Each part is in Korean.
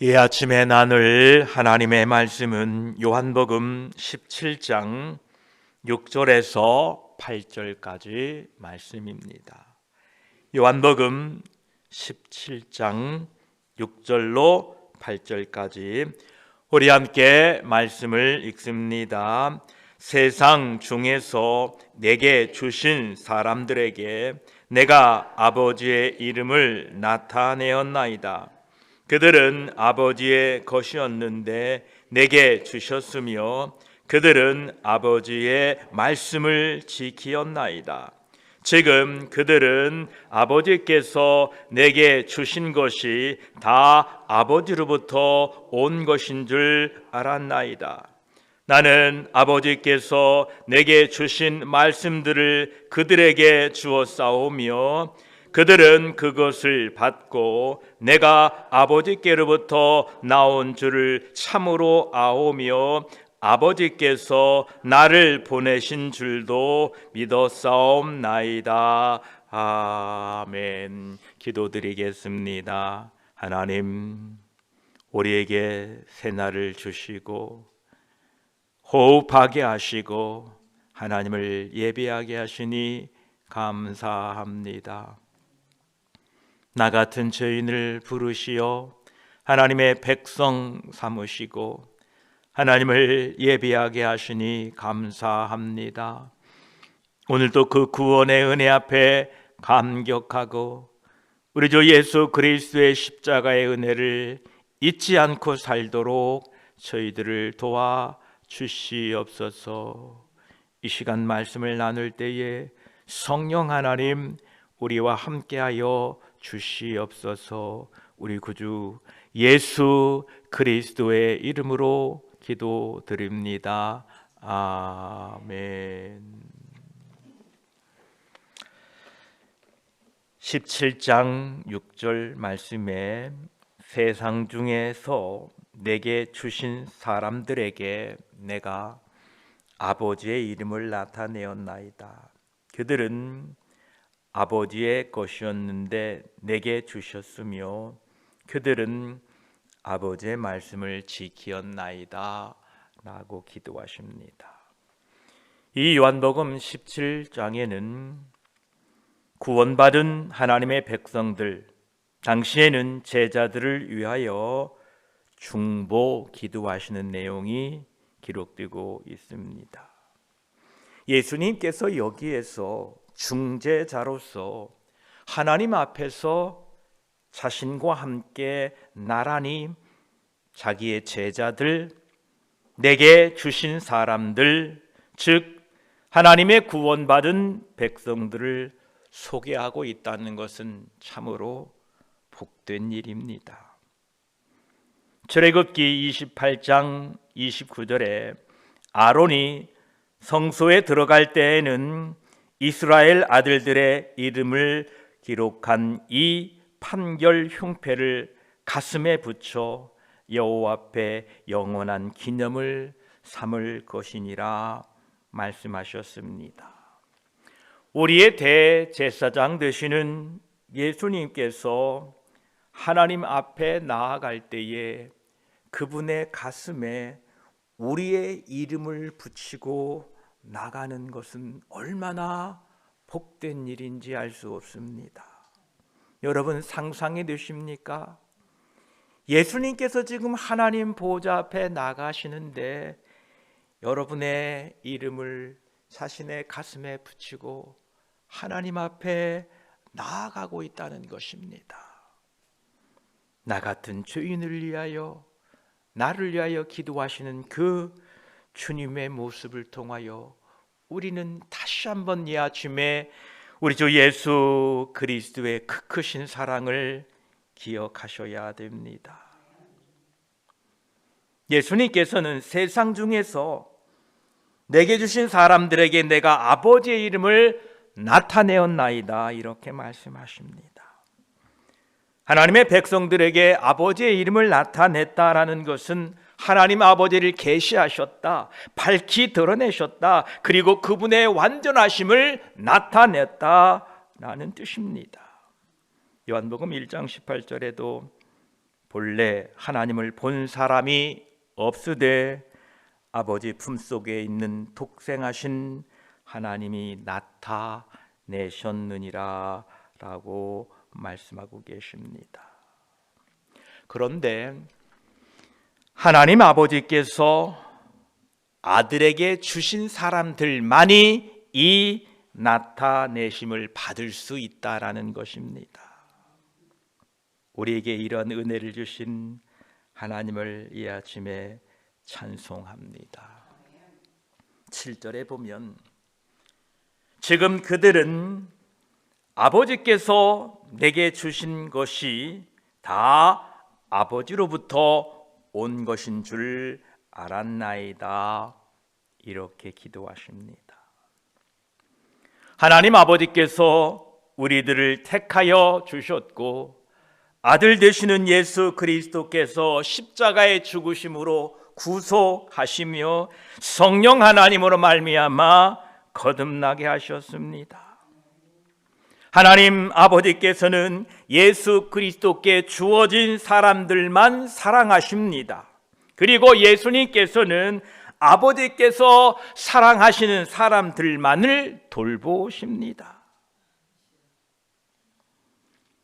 이 아침에 나눌 하나님의 말씀은 요한복음 17장 6절에서 8절까지 말씀입니다. 요한복음 17장 6절로 8절까지 우리 함께 말씀을 읽습니다. 세상 중에서 내게 주신 사람들에게 내가 아버지의 이름을 나타내었나이다. 그들은 아버지의 것이었는데 내게 주셨으며 그들은 아버지의 말씀을 지키었나이다. 지금 그들은 아버지께서 내게 주신 것이 다 아버지로부터 온 것인 줄 알았나이다. 나는 아버지께서 내게 주신 말씀들을 그들에게 주었사오며 그들은 그것을 받고 내가 아버지께로부터 나온 줄을 참으로 아오며 아버지께서 나를 보내신 줄도 믿었사옵나이다. 아멘. 기도드리겠습니다. 하나님, 우리에게 새날을 주시고 호흡하게 하시고 하나님을 예배하게 하시니 감사합니다. 나 같은 죄인을 부르시어 하나님의 백성 삼으시고 하나님을 예배하게 하시니 감사합니다. 오늘도 그 구원의 은혜 앞에 감격하고 우리 주 예수 그리스도의 십자가의 은혜를 잊지 않고 살도록 저희들을 도와 주시옵소서. 이 시간 말씀을 나눌 때에 성령 하나님 우리와 함께하여 주시옵소서. 우리 구주 예수 그리스도의 이름으로 기도드립니다. 아멘. 17장 6절 말씀에 세상 중에서 내게 주신 사람들에게 내가 아버지의 이름을 나타내었나이다. 그들은 아버지의 것이었는데 내게 주셨으며 그들은 아버지의 말씀을 지키었나이다 라고 기도하십니다. 이 요한복음 17장에는 구원받은 하나님의 백성들, 당시에는 제자들을 위하여 중보 기도하시는 내용이 기록되고 있습니다. 예수님께서 여기에서 중재자로서 하나님 앞에서 자신과 함께 나란히 자기의 제자들, 내게 주신 사람들, 즉 하나님의 구원받은 백성들을 소개하고 있다는 것은 참으로 복된 일입니다. 출애굽기 28장 29절에 아론이 성소에 들어갈 때에는 이스라엘 아들들의 이름을 기록한 이 판결 흉패를 가슴에 붙여 여호와 앞에 영원한 기념을 삼을 것이니라 말씀하셨습니다. 우리의 대제사장 되시는 예수님께서 하나님 앞에 나아갈 때에 그분의 가슴에 우리의 이름을 붙이고 나가는 것은 얼마나 복된 일인지 알 수 없습니다. 여러분 상상이 되십니까? 예수님께서 지금 하나님 보좌 앞에 나가시는데 여러분의 이름을 자신의 가슴에 붙이고 하나님 앞에 나아가고 있다는 것입니다. 나 같은 죄인을 위하여, 나를 위하여 기도하시는 그 주님의 모습을 통하여 우리는 다시 한번 이 아침에 우리 주 예수 그리스도의 크신 사랑을 기억하셔야 됩니다. 예수님께서는 세상 중에서 내게 주신 사람들에게 내가 아버지의 이름을 나타내었나이다 이렇게 말씀하십니다. 하나님의 백성들에게 아버지의 이름을 나타냈다라는 것은 하나님 아버지를 계시하셨다, 밝히 드러내셨다, 그리고 그분의 완전하심을 나타냈다라는 뜻입니다. 요한복음 1장 18절에도 본래 하나님을 본 사람이 없으되 아버지 품속에 있는 독생하신 하나님이 나타내셨느니라 라고 말씀하고 계십니다. 그런데 하나님 아버지께서 아들에게 주신 사람들만이 이 나타내심을 받을 수 있다라는 것입니다. 우리에게 이런 은혜를 주신 하나님을 이 아침에 찬송합니다. 7절에 보면 지금 그들은 아버지께서 내게 주신 것이 다 아버지로부터 온 것인 줄 알았나이다. 이렇게 기도하십니다. 하나님 아버지께서 우리들을 택하여 주셨고 아들 되시는 예수 그리스도께서 십자가의 죽으심으로 구속하시며 성령 하나님으로 말미암아 거듭나게 하셨습니다. 하나님 아버지께서는 예수 그리스도께 주어진 사람들만 사랑하십니다. 그리고 예수님께서는 아버지께서 사랑하시는 사람들만을 돌보십니다.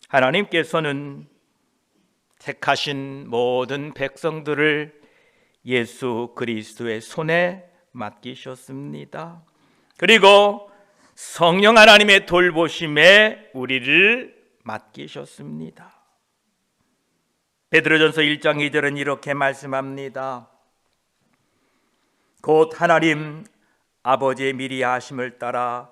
하나님께서는 택하신 모든 백성들을 예수 그리스도의 손에 맡기셨습니다. 그리고 성령 하나님의 돌보심에 우리를 맡기셨습니다. 베드로전서 1장 2절은 이렇게 말씀합니다. 곧 하나님 아버지의 미리 하심을 따라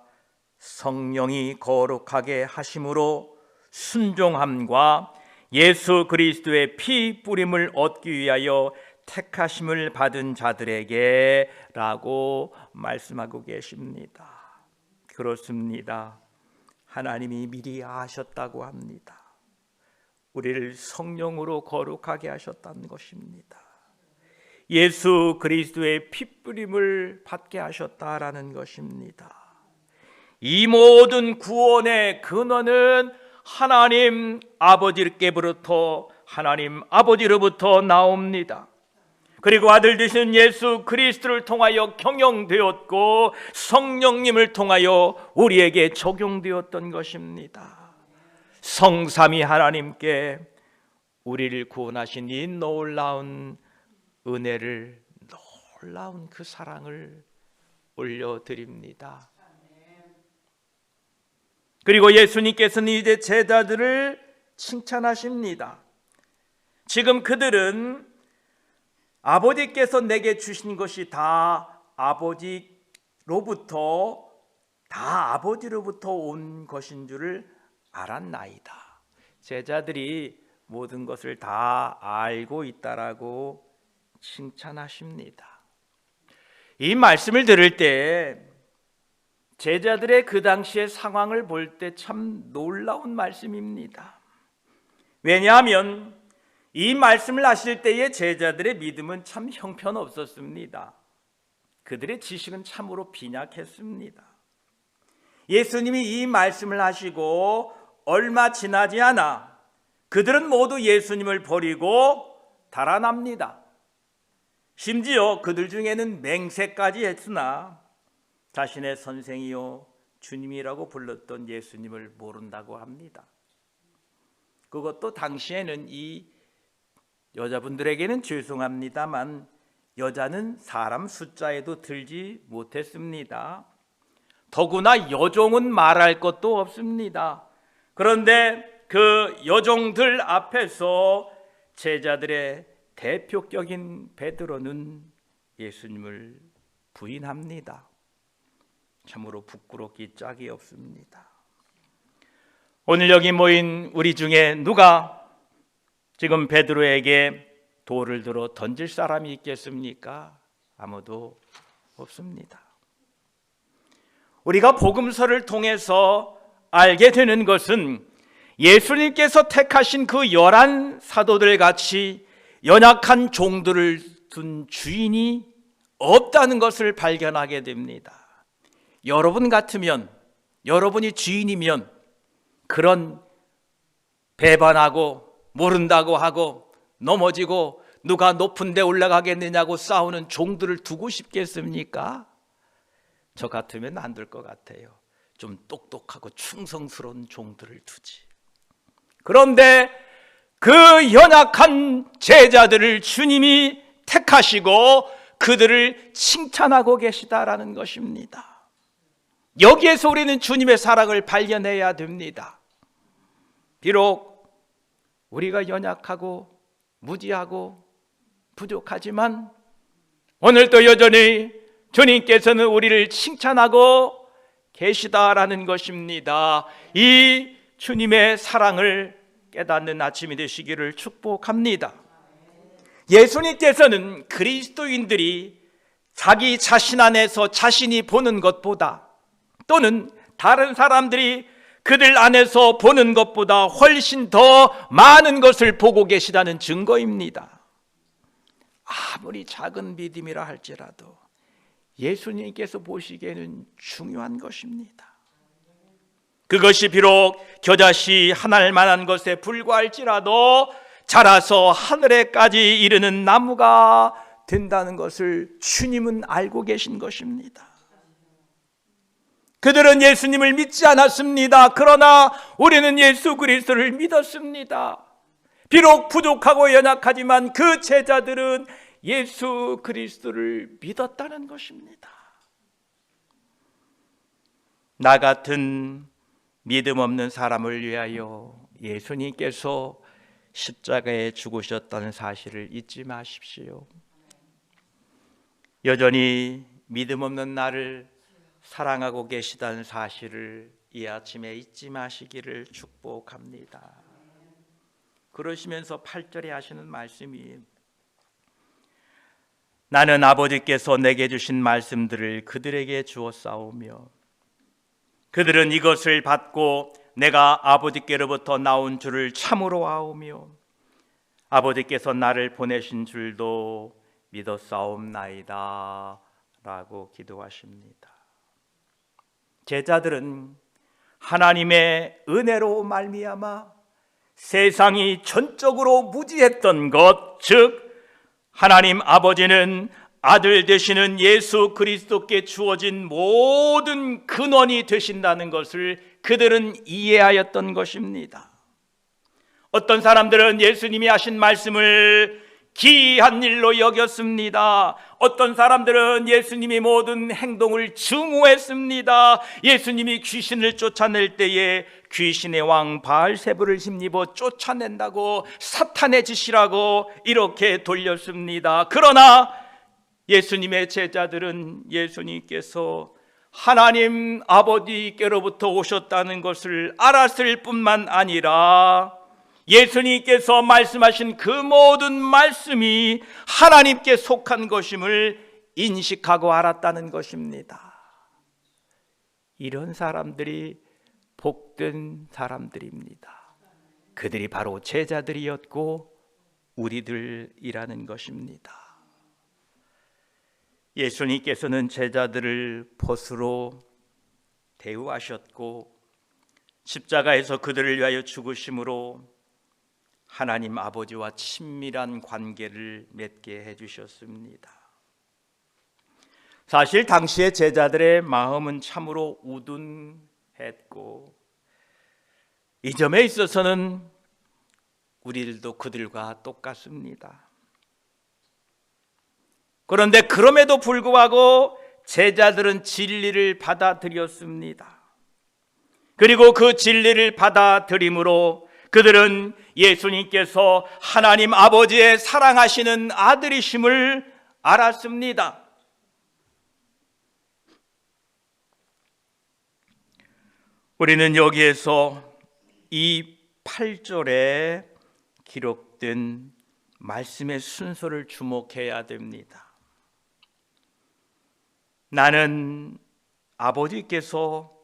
성령이 거룩하게 하심으로 순종함과 예수 그리스도의 피 뿌림을 얻기 위하여 택하심을 받은 자들에게 라고 말씀하고 계십니다. 그렇습니다. 하나님이 미리 아셨다고 합니다. 우리를 성령으로 거룩하게 하셨다는 것입니다. 예수 그리스도의 피 뿌림을 받게 하셨다라는 것입니다. 이 모든 구원의 근원은 하나님 아버지로부터 나옵니다. 그리고 아들 되신 예수 그리스도를 통하여 경영되었고 성령님을 통하여 우리에게 적용되었던 것입니다. 성삼위 하나님께 우리를 구원하신 이 놀라운 은혜를, 놀라운 그 사랑을 올려드립니다. 그리고 예수님께서는 이제 제자들을 칭찬하십니다. 지금 그들은 아버지께서 내게 주신 것이 다 아버지로부터 온 것인 줄을 알았나이다. 제자들이 모든 것을 다 알고 있다라고 칭찬하십니다. 이 말씀을 들을 때 제자들의 그 당시의 상황을 볼 때 참 놀라운 말씀입니다. 왜냐하면 이 말씀을 하실 때의 제자들의 믿음은 참 형편없었습니다. 그들의 지식은 참으로 빈약했습니다. 예수님이 이 말씀을 하시고 얼마 지나지 않아 그들은 모두 예수님을 버리고 달아납니다. 심지어 그들 중에는 맹세까지 했으나 자신의 선생이요 주님이라고 불렀던 예수님을 모른다고 합니다. 그것도 당시에는 이 여자분들에게는 죄송합니다만 여자는 사람 숫자에도 들지 못했습니다. 더구나 여종은 말할 것도 없습니다. 그런데 그 여종들 앞에서 제자들의 대표격인 베드로는 예수님을 부인합니다. 참으로 부끄럽기 짝이 없습니다. 오늘 여기 모인 우리 중에 누가 지금 베드로에게 돌을 들어 던질 사람이 있겠습니까? 아무도 없습니다. 우리가 복음서를 통해서 알게 되는 것은 예수님께서 택하신 그 11 사도들 같이 연약한 종들을 둔 주인이 없다는 것을 발견하게 됩니다. 여러분 같으면, 여러분이 주인이면 그런 배반하고 모른다고 하고 넘어지고 누가 높은 데 올라가겠느냐고 싸우는 종들을 두고 싶겠습니까? 저 같으면 안 될 것 같아요. 좀 똑똑하고 충성스러운 종들을 두지. 그런데 그 연약한 제자들을 주님이 택하시고 그들을 칭찬하고 계시다라는 것입니다. 여기에서 우리는 주님의 사랑을 발견해야 됩니다. 비록 우리가 연약하고 무지하고 부족하지만 오늘도 여전히 주님께서는 우리를 칭찬하고 계시다라는 것입니다. 이 주님의 사랑을 깨닫는 아침이 되시기를 축복합니다. 예수님께서는 그리스도인들이 자기 자신 안에서 자신이 보는 것보다 또는 다른 사람들이 그들 안에서 보는 것보다 훨씬 더 많은 것을 보고 계시다는 증거입니다. 아무리 작은 믿음이라 할지라도 예수님께서 보시기에는 중요한 것입니다. 그것이 비록 겨자씨 한 알만한 것에 불과할지라도 자라서 하늘에까지 이르는 나무가 된다는 것을 주님은 알고 계신 것입니다. 그들은 예수님을 믿지 않았습니다. 그러나 우리는 예수 그리스도를 믿었습니다. 비록 부족하고 연약하지만 그 제자들은 예수 그리스도를 믿었다는 것입니다. 나 같은 믿음 없는 사람을 위하여 예수님께서 십자가에 죽으셨다는 사실을 잊지 마십시오. 여전히 믿음 없는 나를 사랑하고 계시다는 사실을 이 아침에 잊지 마시기를 축복합니다. 그러시면서 8절에 하시는 말씀이 나는 아버지께서 내게 주신 말씀들을 그들에게 주었사오며 그들은 이것을 받고 내가 아버지께로부터 나온 줄을 참으로 아오며 아버지께서 나를 보내신 줄도 믿었사옵나이다 라고 기도하십니다. 제자들은 하나님의 은혜로 말미암아 세상이 전적으로 무지했던 것, 즉 하나님 아버지는 아들 되시는 예수 그리스도께 주어진 모든 근원이 되신다는 것을 그들은 이해하였던 것입니다. 어떤 사람들은 예수님이 하신 말씀을 기이한 일로 여겼습니다. 어떤 사람들은 예수님이 모든 행동을 증오했습니다. 예수님이 귀신을 쫓아낼 때에 귀신의 왕 바알세불을 힘입어 쫓아낸다고 사탄의 짓이라고 이렇게 돌렸습니다. 그러나 예수님의 제자들은 예수님께서 하나님 아버지께로부터 오셨다는 것을 알았을 뿐만 아니라 예수님께서 말씀하신 그 모든 말씀이 하나님께 속한 것임을 인식하고 알았다는 것입니다. 이런 사람들이 복된 사람들입니다. 그들이 바로 제자들이었고 우리들이라는 것입니다. 예수님께서는 제자들을 벗으로 대우하셨고 십자가에서 그들을 위하여 죽으심으로 하나님 아버지와 친밀한 관계를 맺게 해주셨습니다. 사실 당시의 제자들의 마음은 참으로 우둔했고 이 점에 있어서는 우리들도 그들과 똑같습니다. 그런데 그럼에도 불구하고 제자들은 진리를 받아들였습니다. 그리고 그 진리를 받아들임으로 그들은 예수님께서 하나님 아버지의 사랑하시는 아들이심을 알았습니다. 우리는 여기에서 이 8절에 기록된 말씀의 순서를 주목해야 됩니다. 나는 아버지께서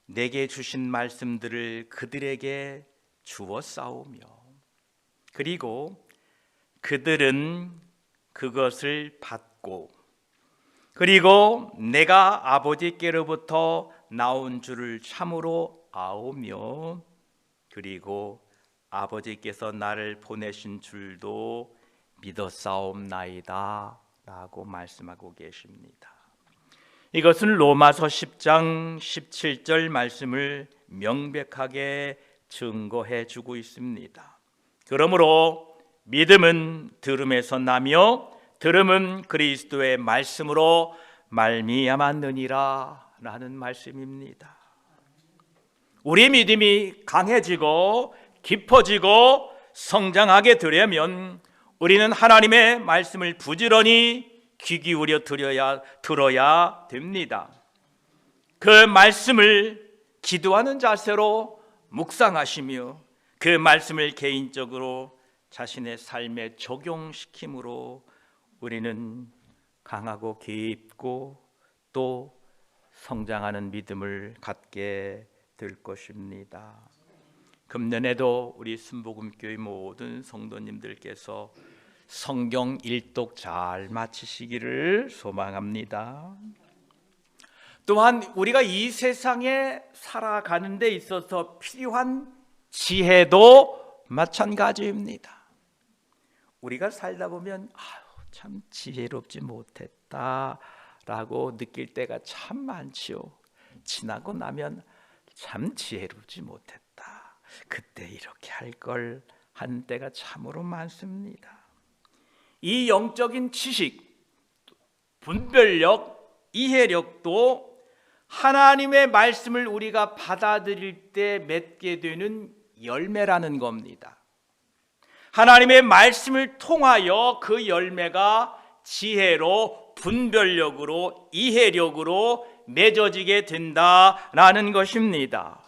내게 주신 말씀들을 그들에게 주었사오며 그리고 그들은 그것을 받고 그리고 내가 아버지께로부터 나온 줄을 참으로 아오며 그리고 아버지께서 나를 보내신 줄도 믿었사옵나이다 라고 말씀하고 계십니다. 이것은 로마서 10장 17절 말씀을 명백하게 증거해 주고 있습니다. 그러므로 믿음은 들음에서 나며 들음은 그리스도의 말씀으로 말미암았느니라 라는 말씀입니다. 우리 믿음이 강해지고 깊어지고 성장하게 되려면 우리는 하나님의 말씀을 부지런히 귀 기울여 들어야 됩니다. 그 말씀을 기도하는 자세로 묵상하시며 그 말씀을 개인적으로 자신의 삶에 적용시킴으로 우리는 강하고 깊고 또 성장하는 믿음을 갖게 될 것입니다. 금년에도 우리 순복음교회 모든 성도님들께서 성경 일독 잘 마치시기를 소망합니다. 또한 우리가 이 세상에 살아가는 데 있어서 필요한 지혜도 마찬가지입니다. 우리가 살다 보면 참 지혜롭지 못했다 라고 느낄 때가 참 많지요. 지나고 나면 참 지혜롭지 못했다, 그때 이렇게 할 걸 한 때가 참으로 많습니다. 이 영적인 지식, 분별력, 이해력도 하나님의 말씀을 우리가 받아들일 때 맺게 되는 열매라는 겁니다. 하나님의 말씀을 통하여 그 열매가 지혜로, 분별력으로, 이해력으로 맺어지게 된다라는 것입니다.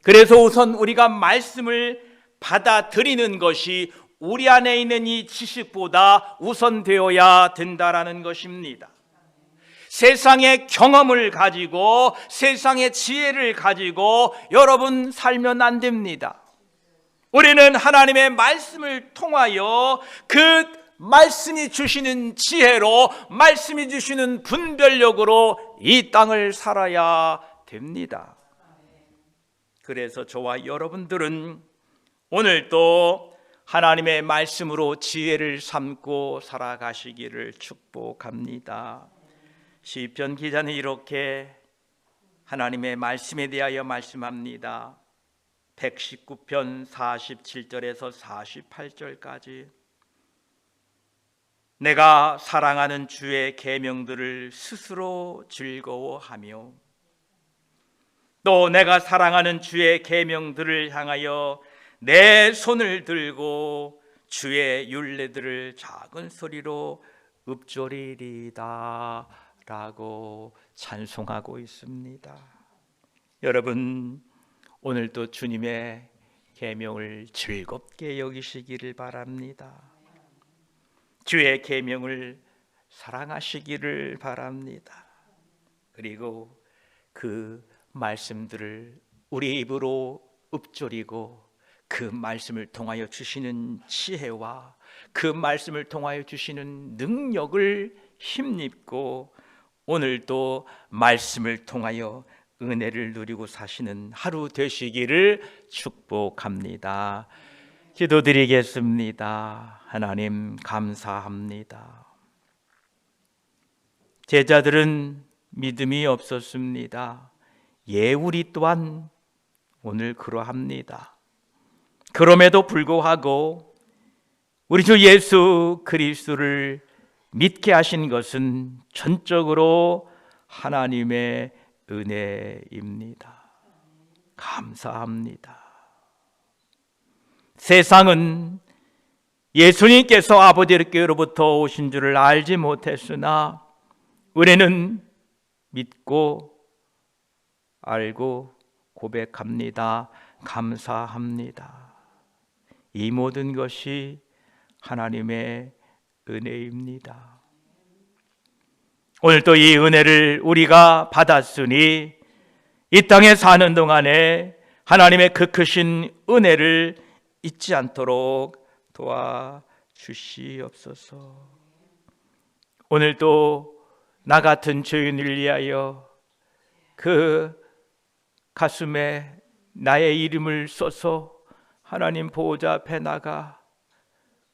그래서 우선 우리가 말씀을 받아들이는 것이 우리 안에 있는 이 지식보다 우선되어야 된다라는 것입니다. 세상의 경험을 가지고 세상의 지혜를 가지고 여러분 살면 안 됩니다. 우리는 하나님의 말씀을 통하여 그 말씀이 주시는 지혜로, 말씀이 주시는 분별력으로 이 땅을 살아야 됩니다. 그래서 저와 여러분들은 오늘도 하나님의 말씀으로 지혜를 삼고 살아가시기를 축복합니다. 시편 기자는 이렇게 하나님의 말씀에 대하여 말씀합니다. 119편 47절에서 48절까지 내가 사랑하는 주의 계명들을 스스로 즐거워하며 또 내가 사랑하는 주의 계명들을 향하여 내 손을 들고 주의 율례들을 작은 소리로 읊조리리다 라고 찬송하고 있습니다. 여러분, 오늘도 주님의 계명을 즐겁게 여기시기를 바랍니다. 주의 계명을 사랑하시기를 바랍니다. 그리고 그 말씀들을 우리 입으로 읊조리고 그 말씀을 통하여 주시는 지혜와 그 말씀을 통하여 주시는 능력을 힘입고 오늘도 말씀을 통하여 은혜를 누리고 사시는 하루 되시기를 축복합니다. 기도드리겠습니다. 하나님 감사합니다. 제자들은 믿음이 없었습니다. 우리 또한 오늘 그러합니다. 그럼에도 불구하고 우리 주 예수 그리스도를 믿게 하신 것은 전적으로 하나님의 은혜입니다. 감사합니다. 세상은 예수님께서 아버지께로부터 오신 줄을 알지 못했으나 우리는 믿고 알고 고백합니다. 감사합니다. 이 모든 것이 하나님의 은혜입니다. 오늘도 이 은혜를 우리가 받았으니 이 땅에 사는 동안에 하나님의 그 크신 은혜를 잊지 않도록 도와주시옵소서. 오늘도 나 같은 죄인을 위하여 그 가슴에 나의 이름을 써서 하나님 보호자 앞에 나가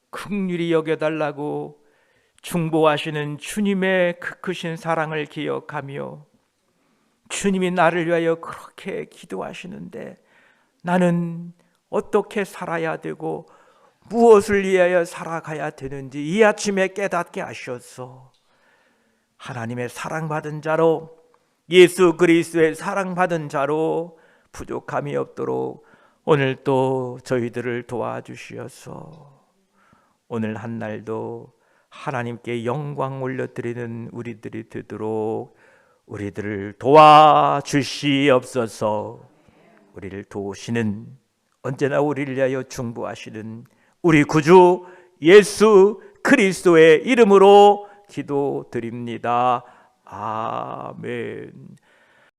긍휼히 여겨달라고 중보하시는 주님의 그 크신 사랑을 기억하며 주님이 나를 위하여 그렇게 기도하시는데 나는 어떻게 살아야 되고 무엇을 위하여 살아가야 되는지 이 아침에 깨닫게 하셨소. 하나님의 사랑받은 자로, 예수 그리스도의 사랑받은 자로 부족함이 없도록 오늘 또 저희들을 도와주시어서 오늘 한 날도 하나님께 영광 올려드리는 우리들이 되도록 우리들을 도와주시옵소서. 우리를 도우시는, 언제나 우리를 위하여 중보하시는 우리 구주 예수 그리스도의 이름으로 기도드립니다. 아멘.